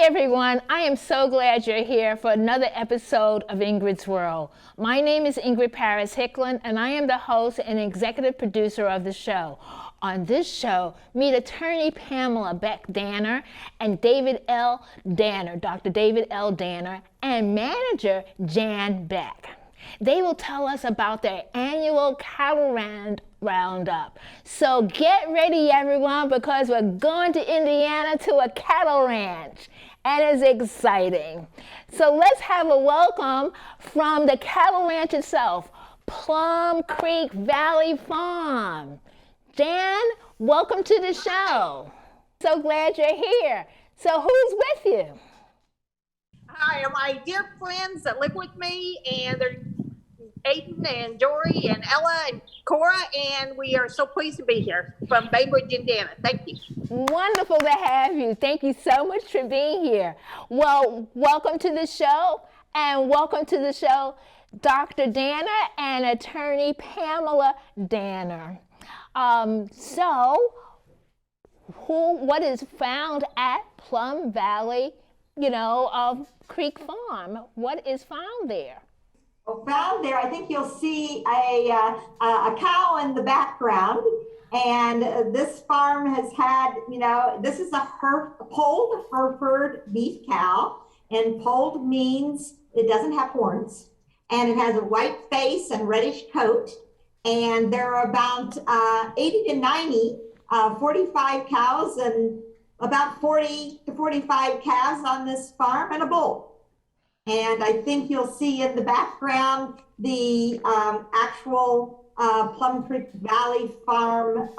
Hi everyone, I am so glad you're here for another episode of Ingrid's World. My name is Ingrid Paris Hicklin and I am the host and executive producer of the show. On this show, meet attorney Pamela Beck Danner and David L. Danner, Dr. David L. Danner, and manager Jann Beck. They will tell us about their annual cattle roundup. So get ready everyone, because we're going to Indiana to a cattle ranch and it's exciting. So let's have a welcome from the cattle ranch itself, Plum Creek Valley Farm. Jann, welcome to the show. So glad you're here. So who's with you? Hi, my dear friends that live with me, and they're Aiden and Dory and Ella and Cora, and we are so pleased to be here from Bainbridge, Indiana. Thank you. Wonderful to have you. Thank you so much for being here. Well, welcome to the show, and welcome to the show, Dr. Danner and attorney Pamela Danner. What is found at Plum Valley, Creek Farm? What is found there? Well, found there, I think you'll see a cow in the background. And this farm has had, this is a polled Hereford beef cow. And polled means it doesn't have horns. And it has a white face and reddish coat. And there are about 80 to 90, 45 cows and about 40 to 45 calves on this farm and a bull. And I think you'll see in the background the actual Plum Creek Valley Farm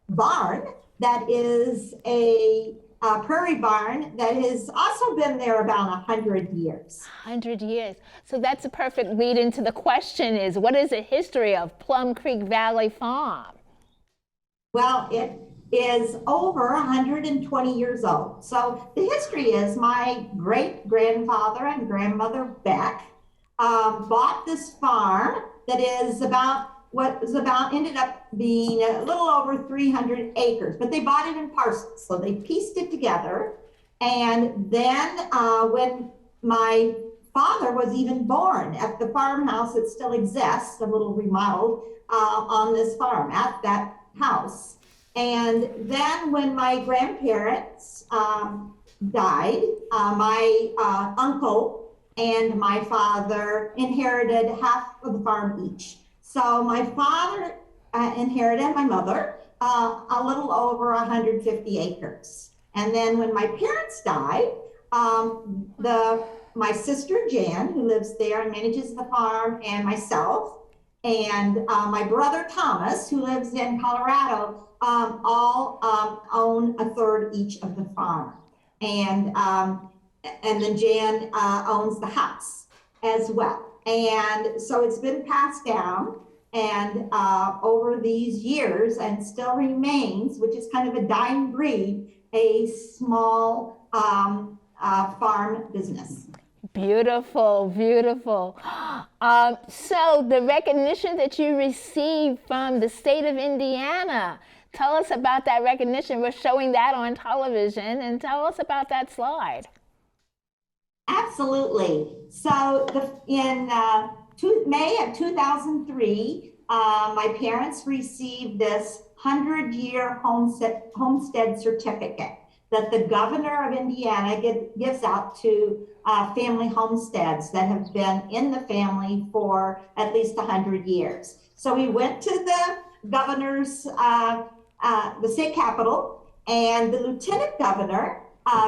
barn that is a prairie barn that has also been there about 100 years. 100 years. So that's a perfect lead into the question is, what is the history of Plum Creek Valley Farm? Well, it is over 120 years old. So the history is my great-grandfather and grandmother Beck bought this farm that is ended up being a little over 300 acres, but they bought it in parcels. So they pieced it together. And then when my father was even born at the farmhouse that still exists, a little remodeled on this farm at that house. And then when my grandparents died, my uncle and my father inherited half of the farm each. So my father inherited my mother a little over 150 acres. And then when my parents died, my sister Jann, who lives there and manages the farm, and myself, and my brother Thomas, who lives in Colorado, all own a third each of the farm. And then Jann owns the house as well. And so it's been passed down and over these years and still remains, which is kind of a dying breed, a small farm business. Beautiful, beautiful. So the recognition that you received from the state of Indiana, tell us about that recognition. We're showing that on television, and tell us about that slide. Absolutely. So in May of 2003, my parents received this 100-year homestead certificate that the governor of Indiana gives out to family homesteads that have been in the family for at least 100 years. So we went to the governor's, the state capitol, and the lieutenant governor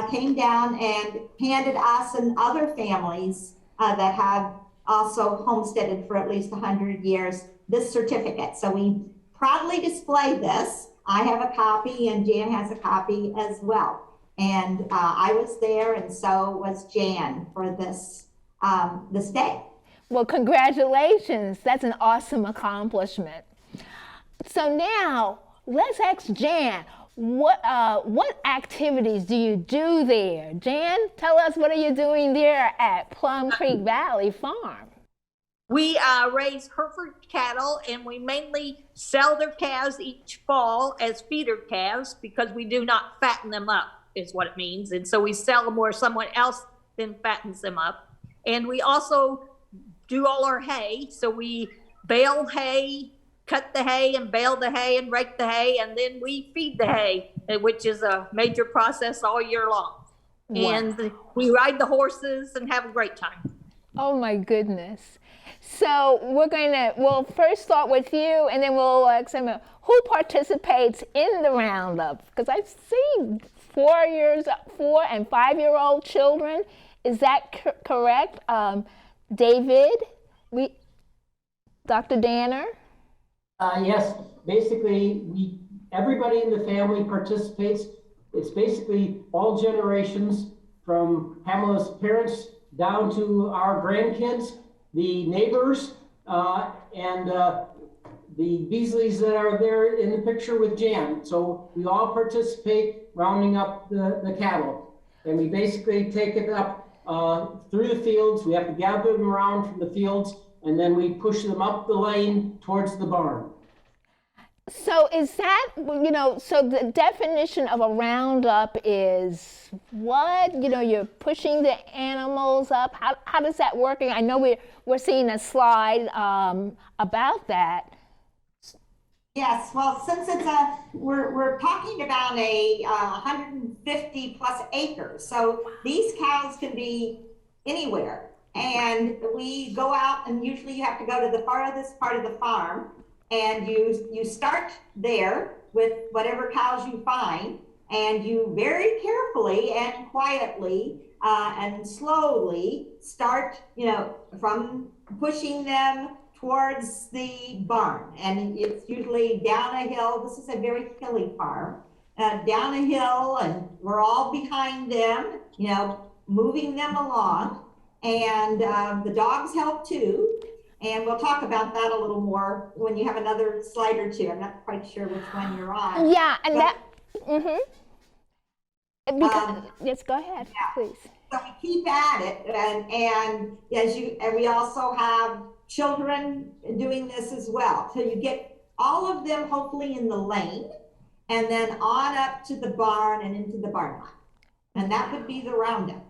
came down and handed us and other families that have also homesteaded for at least 100 years this certificate. So we proudly display this. I have a copy and Jann has a copy as well. And I was there and so was Jann for this day. Well, congratulations. That's an awesome accomplishment. So now let's ask Jann, what activities do you do there? Jann, tell us, what are you doing there at Plum Creek Valley Farm? We raise Hereford cattle, and we mainly sell their calves each fall as feeder calves because we do not fatten them up. is what it means. And so we sell them where someone else then fattens them up. And we also do all our hay. So we bale hay, cut the hay and bale the hay and rake the hay. And then we feed the hay, which is a major process all year long. Wow. And we ride the horses and have a great time. Oh my goodness. So we'll first start with you, and then we'll examine who participates in the roundup, because I've seen 4 and 5 year old children. Is that correct? David, Dr. Danner? Yes, basically everybody in the family participates. It's basically all generations from Pamela's parents down to our grandkids, the neighbors, and the Beasleys that are there in the picture with Jann. So we all participate rounding up the cattle. And we basically take it up through the fields. We have to gather them around from the fields, and then we push them up the lane towards the barn. So is that, so the definition of a roundup is what? You're pushing the animals up. How does that work? I know we're seeing a slide about that. Yes, well, since we're talking about 150 plus acres, so these cows can be anywhere. And we go out, and usually you have to go to the farthest part of the farm, and you start there with whatever cows you find, and you very carefully and quietly and slowly start, from pushing them towards the barn. And it's usually down a hill. This is a very hilly farm. Down a hill, and we're all behind them, moving them along. And the dogs help too. And we'll talk about that a little more when you have another slide or two. I'm not quite sure which one you're on. Yeah, and yes, go ahead, yeah. Please. So we keep at it, and we also have children doing this as well. So you get all of them hopefully in the lane, and then on up to the barn and into the barn lot. And that would be the roundup.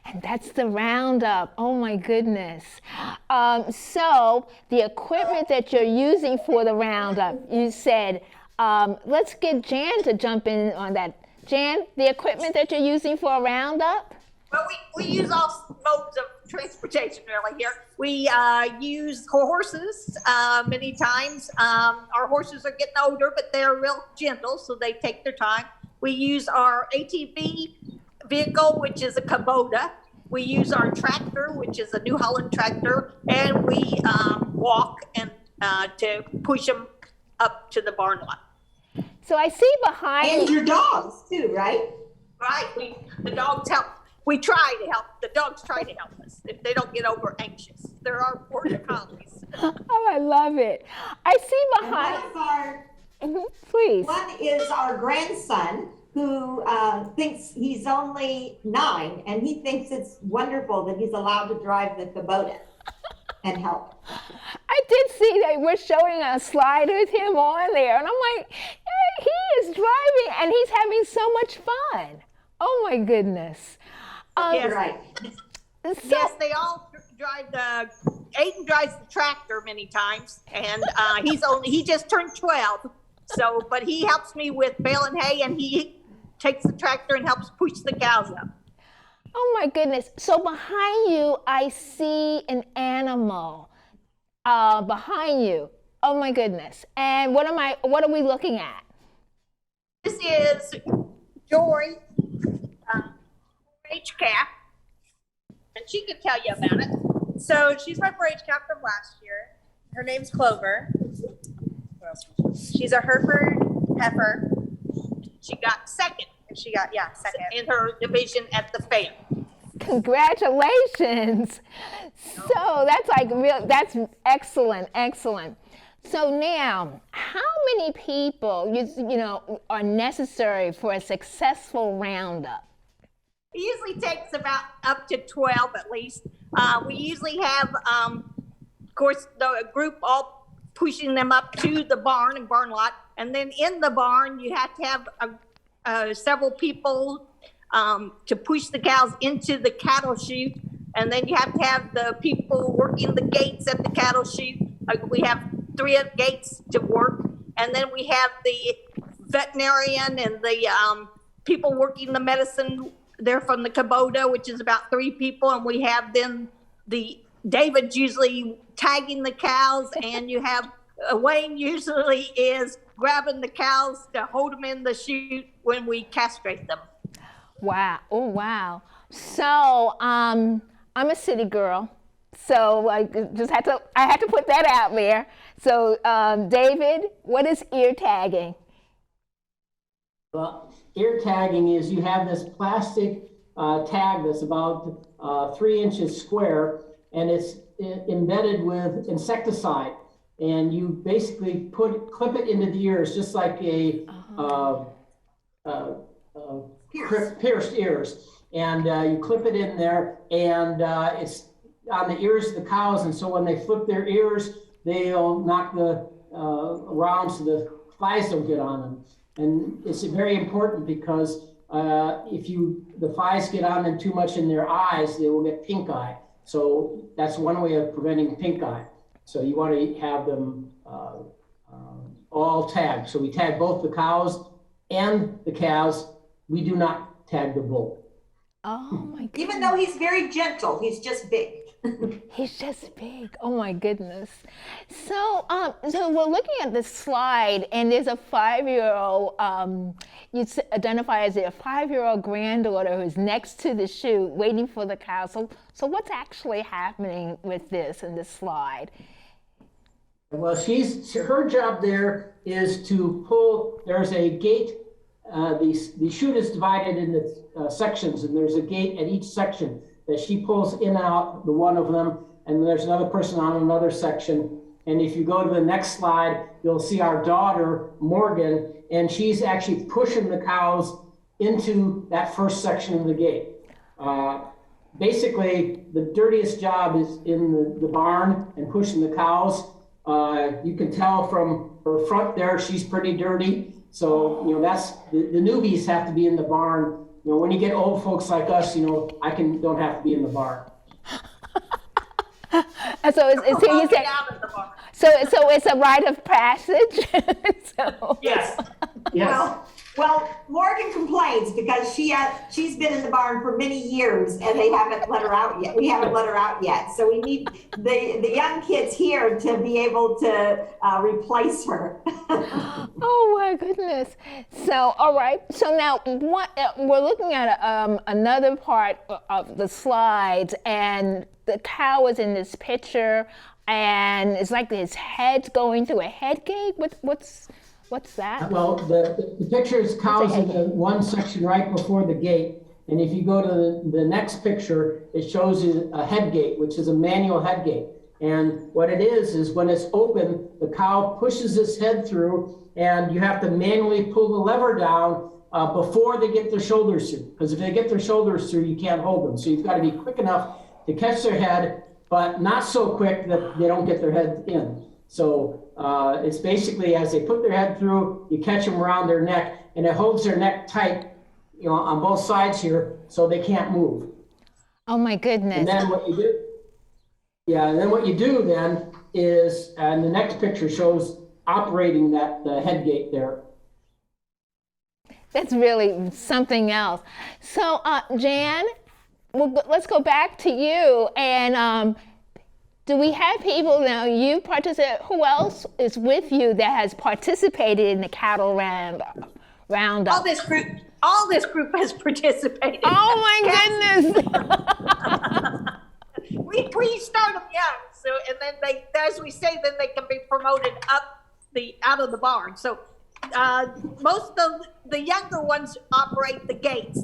And that's the roundup. Oh my goodness. So the equipment that you're using for the roundup, you said, let's get Jann to jump in on that. Jann, the equipment that you're using for a roundup? Well, we use all modes of transportation really here. We use horses many times. Our horses are getting older, but they're real gentle, so they take their time. We use our ATV vehicle, which is a Kubota. We use our tractor, which is a New Holland tractor, and we walk and to push them up to the barn lot. So I see behind and your dogs too, right? Right. The dogs help. We try to help. The dogs try to help us if they don't get over anxious. They're our border collies. Oh, I love it. I see behind. Please. One is our grandson, who thinks he's only 9, and he thinks it's wonderful that he's allowed to drive the Kubota and help. I did see that we're showing a slide with him on there, and I'm like, hey, he is driving, and he's having so much fun. Oh my goodness. Yes. Right. Yes, they all drive Aiden drives the tractor many times, and he just turned 12. So, but he helps me with baling hay, and he takes the tractor and helps push the cows up. Oh my goodness. So behind you, I see an animal behind you. Oh my goodness. And what are we looking at? This is Jory, 4-H calf, and she can tell you about it. So she's my 4-H calf from last year. Her name's Clover. She's a Hereford heifer. She got second. Second in her division at the fair. Congratulations. So that's excellent. So now, how many people are necessary for a successful roundup? It usually takes about up to 12 at least. We usually have, of course, the group all pushing them up to the barn and barn lot. And then in the barn, you have to have several people to push the cows into the cattle chute. And then you have to have the people working the gates at the cattle chute. We have 3 gates to work. And then we have the veterinarian and the people working the medicine. They're from the Kubota, which is about 3 people. And we have then David's usually tagging the cows, and you have Wayne usually is grabbing the cows to hold them in the chute when we castrate them. Wow. Oh, wow. So I'm a city girl. So I had to put that out there. So David, what is ear tagging? Well, ear tagging is you have this plastic tag that's about 3 inches square, and it's embedded with insecticide. And you basically clip it into the ears, just like a pierced ears. And you clip it in there, and it's on the ears of the cows. And so when they flip their ears, they'll knock the around so the flies don't get on them. And it's very important because if the flies get on them too much in their eyes, they will get pink eye. So that's one way of preventing pink eye. So you want to have them all tagged. So we tag both the cows and the calves. We do not tag the bull. Oh my goodness. Even though he's very gentle, he's just big. He's just big. Oh my goodness. So so we're looking at this slide, and there's a 5-year-old, you identify as a 5-year-old granddaughter who's next to the chute waiting for the cow. So what's actually happening with this in this slide? Well, her job there is to pull. There's a gate. The chute is divided into sections, and there's a gate at each section that she pulls in and out, the one of them, and there's another person on another section. And if you go to the next slide, you'll see our daughter, Morgan, and she's actually pushing the cows into that first section of the gate. Basically, the dirtiest job is in the barn and pushing the cows. You can tell from her front there, she's pretty dirty. So, that's the newbies have to be in the barn. When you get old folks like us, I don't have to be in the barn. So it's a rite of passage. Yes. Well, Morgan complains because she's been in the barn for many years and they haven't let her out yet. We haven't let her out yet. So we need the young kids here to be able to replace her. Oh my goodness. So, all right. So now we're looking at another part of the slides, and the cow is in this picture, and it's like his head's going through a head gate. What's that? Well, the picture is cows in the one section right before the gate. And if you go to the next picture, it shows you a head gate, which is a manual head gate. And what it is when it's open, the cow pushes its head through, and you have to manually pull the lever down before they get their shoulders through. Because if they get their shoulders through, you can't hold them. So you've got to be quick enough to catch their head, but not so quick that they don't get their head in. So it's basically as they put their head through, you catch them around their neck, and it holds their neck tight, on both sides here, so they can't move. Oh my goodness. And then what you do, then is, and the next picture shows operating the head gate there. That's really something else. So Jann, let's go back to you, and do we have people now? You participate. Who else is with you that has participated in the cattle roundup? All this group has participated. Oh my goodness! we start them young, so and then as we say, then they can be promoted out of the barn. So most of the younger ones operate the gates,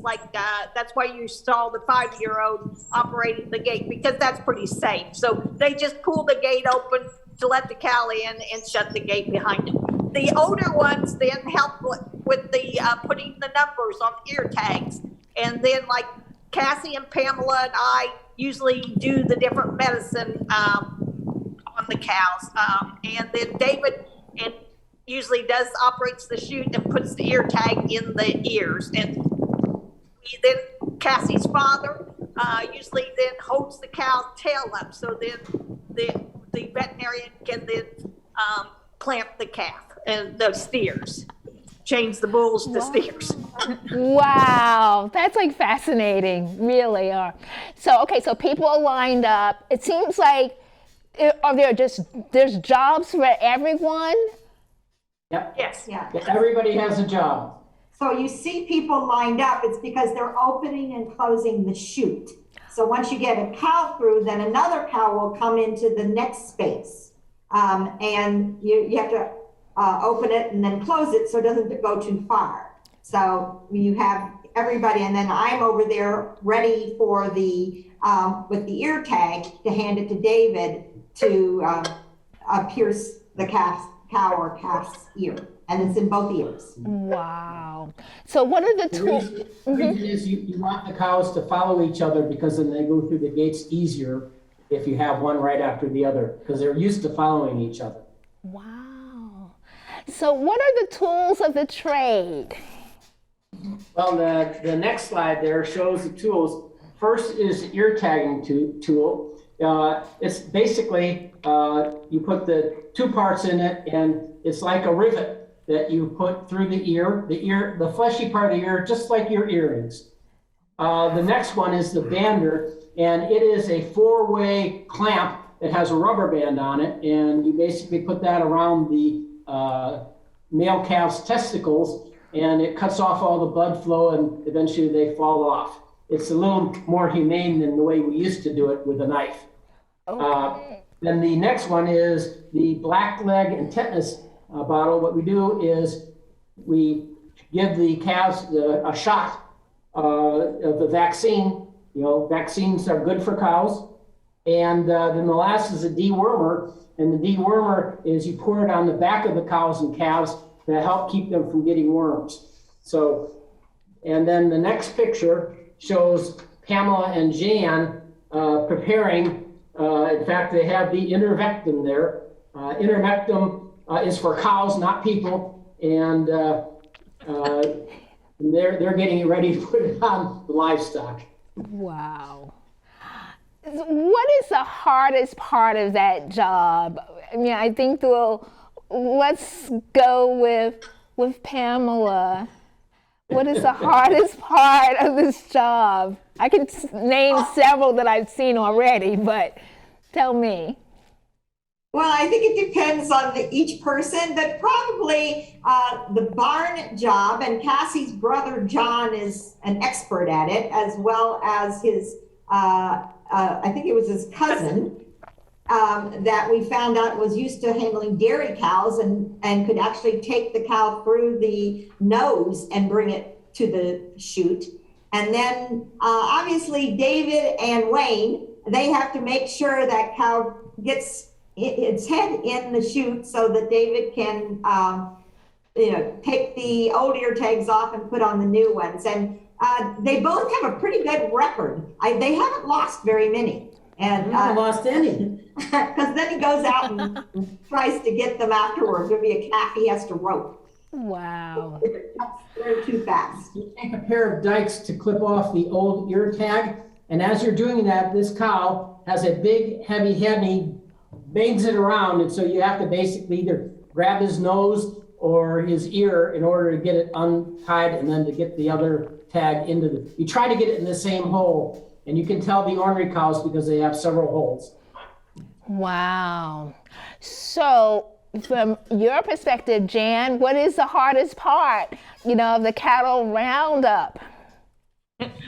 that's why you saw the 5-year-old operating the gate, because that's pretty safe. So they just pull the gate open to let the cow in and shut the gate behind them. The older ones then help with the putting the numbers on ear tags, and then like Cassie and Pamela and I usually do the different medicine on the cows, and then David usually operates the chute and puts the ear tag in the ears. And then Cassie's father usually then holds the cow's tail up, so then the veterinarian can then clamp the calf and the steers, change the bulls to steers. Wow, that's like fascinating, really. So people are lined up. It seems like, there's jobs for everyone? Yep. Yes. Yeah. Everybody has a job. So you see people lined up, it's because they're opening and closing the chute. So once you get a cow through, then another cow will come into the next space. And you have to open it and then close it so it doesn't go too far. So you have everybody, and then I'm over there ready for the, with the ear tag to hand it to David to pierce the cow or calf's ear. And it's in both ears. Wow. So what are the tools? The reason is you want the cows to follow each other, because then they go through the gates easier if you have one right after the other, because they're used to following each other. Wow. So what are the tools of the trade? Well, the next slide there shows the tools. First is the ear tagging tool. It's basically, you put the two parts in it, and it's like a rivet that you put through the ear, the fleshy part of the ear, just like your earrings. The next one is the bander, and it is a 4-way clamp that has a rubber band on it, and you basically put that around the male calf's testicles, and it cuts off all the blood flow, and eventually they fall off. It's a little more humane than the way we used to do it with a knife. Okay. Then the next one is the black leg and tetanus bottle. What we do is we give the calves a shot of the vaccine. Vaccines are good for cows. And then the last is a dewormer. And the dewormer is you pour it on the back of the cows and calves to help keep them from getting worms. So, and then the next picture shows Pamela and Jann preparing. In fact, they have the intervectum there. Intervectum is for cows, not people, and they're getting ready to put it on the livestock. Wow. What is the hardest part of that job? I mean, I think let's go with Pamela. What is the hardest part of this job? I can name several that I've seen already, but tell me. Well, I think it depends on each person, but probably the barn job, and Cassie's brother John is an expert at it, as well as his, I think it was his cousin, that we found out was used to handling dairy cows and could actually take the cow through the nose and bring it to the chute. And then obviously David and Wayne, they have to make sure that cow gets its head in the chute so that David can, take the old ear tags off and put on the new ones. And they both have a pretty good record. They haven't lost very many. And I haven't lost any. Because then he goes out and tries to get them afterwards. There'll be a calf he has to rope. Wow. They're too fast. You take a pair of dikes to clip off the old ear tag, and as you're doing that, this cow has a big, heavy head, and he bangs it around, and so you have to basically either grab his nose or his ear in order to get it untied, and then to get the other tag into you try to get it in the same hole, and you can tell the ornery cows because they have several holes. Wow. So from your perspective, Jann, what is the hardest part, of the cattle roundup?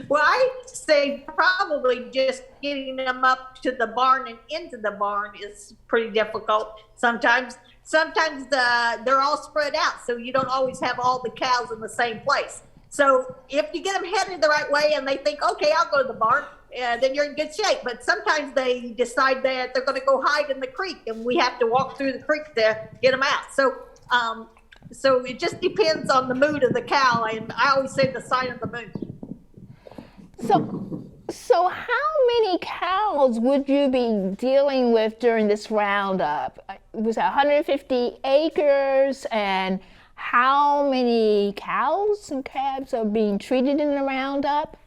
Well, I say probably just getting them up to the barn and into the barn is pretty difficult. Sometimes they're all spread out, so you don't always have all the cows in the same place. So if you get them headed the right way and they think, okay, I'll go to the barn, then you're in good shape. But sometimes they decide that they're going to go hide in the creek, and we have to walk through the creek to get them out. So it just depends on the mood of the cow, and I always say the sign of the moon. So how many cows would you be dealing with during this roundup? It was 150 acres, and how many cows and calves are being treated in the roundup?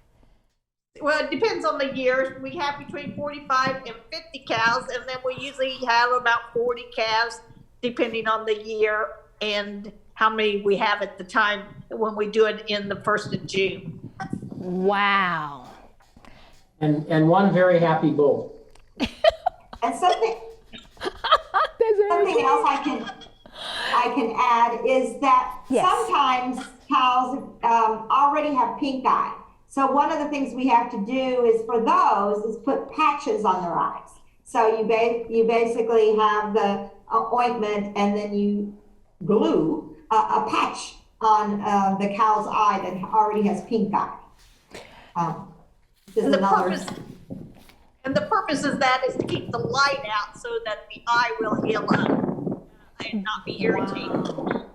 Well, it depends on the year. We have between 45 and 50 cows, and then we usually have about 40 calves, depending on the year and how many we have at the time when we do it in the 1st of June. Wow. And one very happy bull. And something else I can add is that sometimes cows already have pink eye. So one of the things we have to do is for those is put patches on their eyes. So you basically have the ointment and then you glue a patch on the cow's eye that already has pink eye. And the purpose of that is to keep the light out so that the eye will heal up and not be irritated. Wow.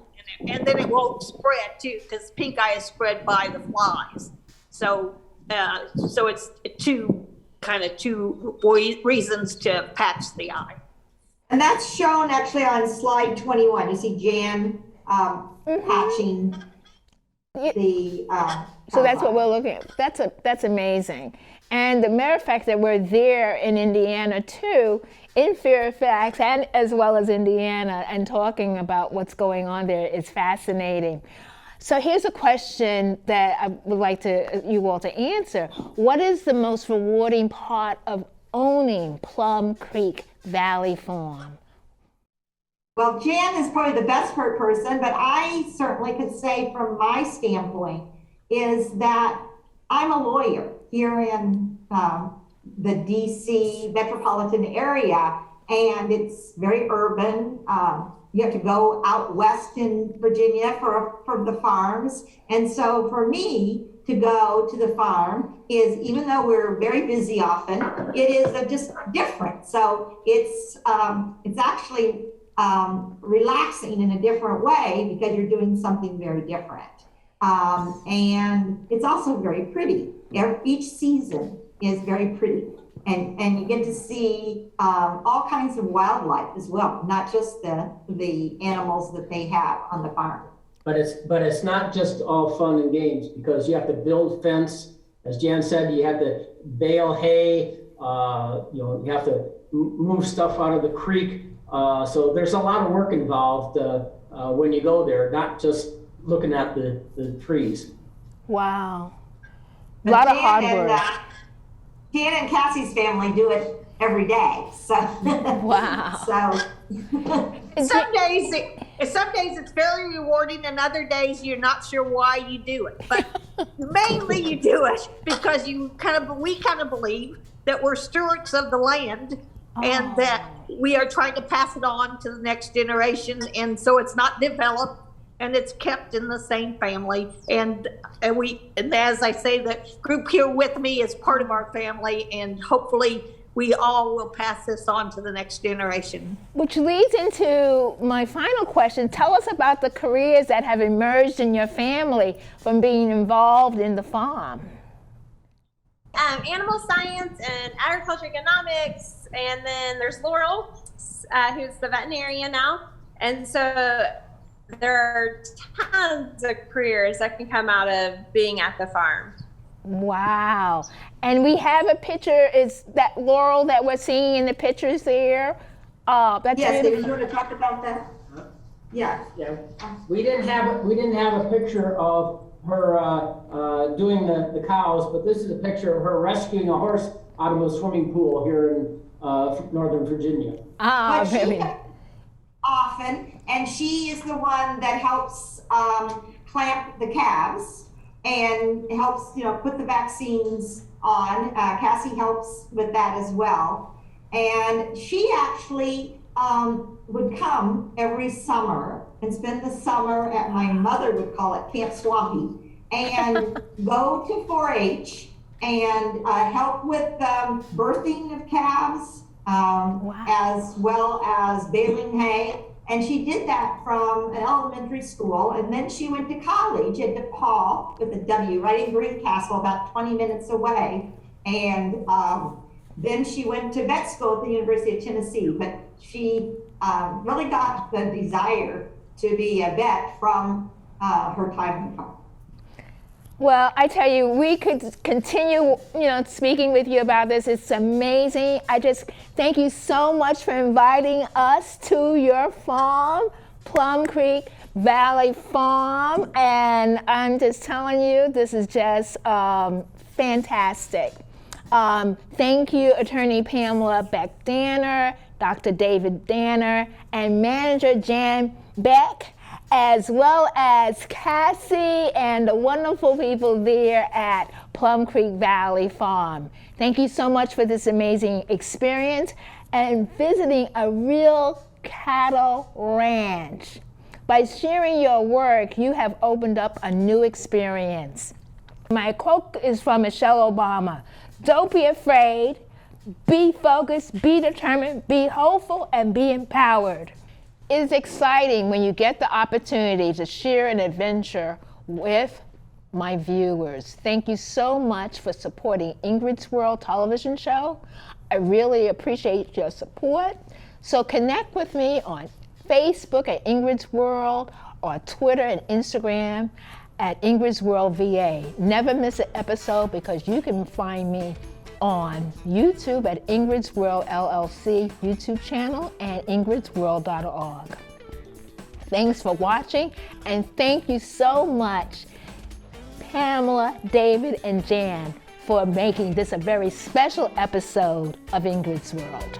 And then it won't spread too, because pink eye is spread by the flies. So it's two reasons to patch the eye. And that's shown actually on slide 21. You see Jann patching the. So that's what we're looking at. That's amazing. And the matter of fact that we're there in Indiana too, in Fairfax and as well as Indiana, and talking about what's going on there is fascinating. So here's a question that I would like you all to answer. What is the most rewarding part of owning Plum Creek Valley Farm? Well, Jann is probably the best person, but I certainly could say from my standpoint is that I'm a lawyer here in the DC metropolitan area, and it's very urban. You have to go out west in Virginia for the farms. And so for me to go to the farm is, even though we're very busy often, it is just different. So it's actually relaxing in a different way because you're doing something very different. And it's also very pretty. Each season is very pretty. And you get to see all kinds of wildlife as well, not just the animals that they have on the farm. But it's not just all fun and games, because you have to build fence. As Jann said, you have to bale hay. You have to move stuff out of the creek. So there's a lot of work involved when you go there, not just looking at the trees. Wow. A lot of hard work. Jann and Cassie's family do it every day. So wow. So some days it's very rewarding, and other days you're not sure why you do it. But mainly you do it because we kind of believe that we're stewards of the land and that we are trying to pass it on to the next generation, and so it's not developed and it's kept in the same family. And as I say, the group here with me is part of our family, and hopefully we all will pass this on to the next generation. Which leads into my final question. Tell us about the careers that have emerged in your family from being involved in the farm. Animal science and agriculture economics, and then there's Laurel, who's the veterinarian now. And so there are tons of careers that can come out of being at the farm. Wow. And we have a picture. Is that Laurel that we're seeing in the pictures there? That's yes, beautiful. you want to talk about that? Yeah. Yeah. We didn't have a picture of her doing the cows, but this is a picture of her rescuing a horse out of a swimming pool here in Northern Virginia. Often, and she is the one that helps clamp the calves and helps, put the vaccines on. Cassie helps with that as well. And she actually would come every summer and spend the summer at, my mother would call it Camp Swampy, and go to 4-H and help with birthing of calves, as well as baling hay. And she did that from an elementary school, and then she went to college at DePaul with a W, right in Greencastle, about 20 minutes away. And then she went to vet school at the University of Tennessee, but she really got the desire to be a vet from her time. Well, I tell you, we could continue, speaking with you about this. It's amazing. I just thank you so much for inviting us to your farm, Plum Creek Valley Farm. And I'm just telling you, this is just fantastic. Thank you, Attorney Pamela Beck Danner, Dr. David Danner, and Manager Jann Beck, as well as Cassie and the wonderful people there at Plum Creek Valley Farm. Thank you so much for this amazing experience and visiting a real cattle ranch. By sharing your work, you have opened up a new experience. My quote is from Michelle Obama. Don't be afraid, be focused, be determined, be hopeful, and be empowered. It is exciting when you get the opportunity to share an adventure with my viewers. Thank you so much for supporting Ingrid's World television show. I really appreciate your support. So connect with me on Facebook at Ingrid's World or Twitter and Instagram at Ingrid's World VA. Never miss an episode because you can find me on YouTube at Ingrid's World LLC YouTube channel and ingridsworld.org. Thanks for watching, and thank you so much, Pamela, David, and Jann, for making this a very special episode of Ingrid's World.